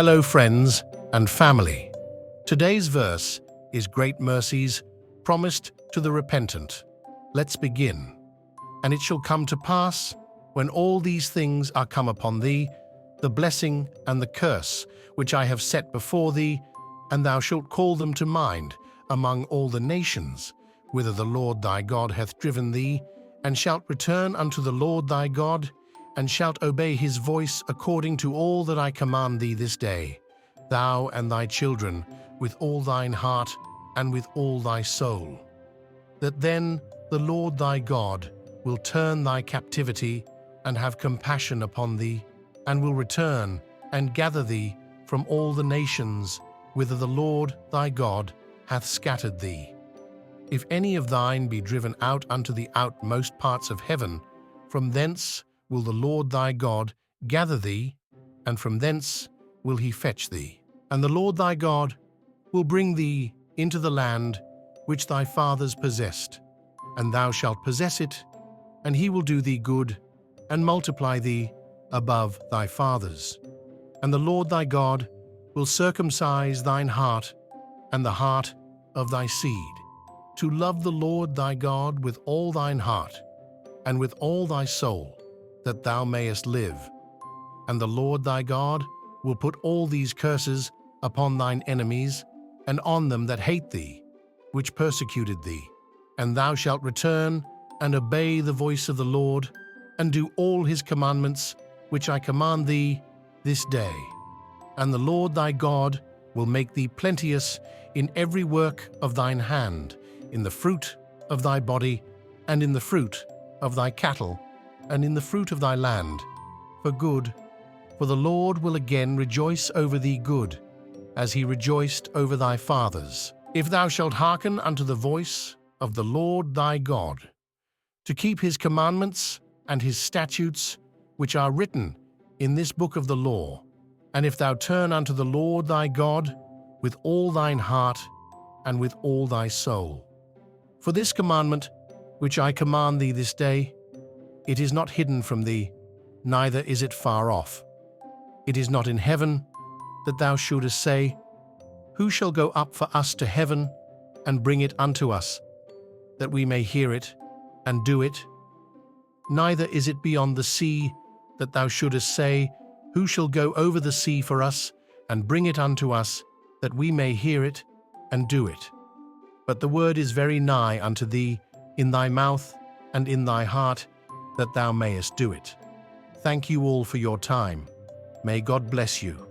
Hello, friends and family. Today's verse is great mercies promised to the repentant. Let's begin. And it shall come to pass, when all these things are come upon thee, the blessing and the curse which I have set before thee, and thou shalt call them to mind among all the nations, whither the Lord thy God hath driven thee, and shalt return unto the Lord thy God, and shalt obey his voice according to all that I command thee this day, thou and thy children, with all thine heart and with all thy soul. That then the Lord thy God will turn thy captivity and have compassion upon thee, and will return and gather thee from all the nations whither the Lord thy God hath scattered thee. If any of thine be driven out unto the outmost parts of heaven, from thence will the Lord thy God gather thee, and from thence will he fetch thee. And the Lord thy God will bring thee into the land which thy fathers possessed, and thou shalt possess it, and he will do thee good, and multiply thee above thy fathers. And the Lord thy God will circumcise thine heart and the heart of thy seed, to love the Lord thy God with all thine heart and with all thy soul, that thou mayest live. And the Lord thy God will put all these curses upon thine enemies, and on them that hate thee, which persecuted thee. And thou shalt return and obey the voice of the Lord, and do all his commandments, which I command thee this day. And the Lord thy God will make thee plenteous in every work of thine hand, in the fruit of thy body, and in the fruit of thy cattle, and in the fruit of thy land, for good. For the Lord will again rejoice over thee good, as he rejoiced over thy fathers, if thou shalt hearken unto the voice of the Lord thy God, to keep his commandments and his statutes, which are written in this book of the law. And if thou turn unto the Lord thy God with all thine heart and with all thy soul. For this commandment, which I command thee this day, it is not hidden from thee, neither is it far off. It is not in heaven, that thou shouldest say, Who shall go up for us to heaven, and bring it unto us, that we may hear it, and do it? Neither is it beyond the sea, that thou shouldest say, Who shall go over the sea for us, and bring it unto us, that we may hear it, and do it? But the word is very nigh unto thee, in thy mouth and in thy heart, that thou mayest do it. Thank you all for your time. May God bless you.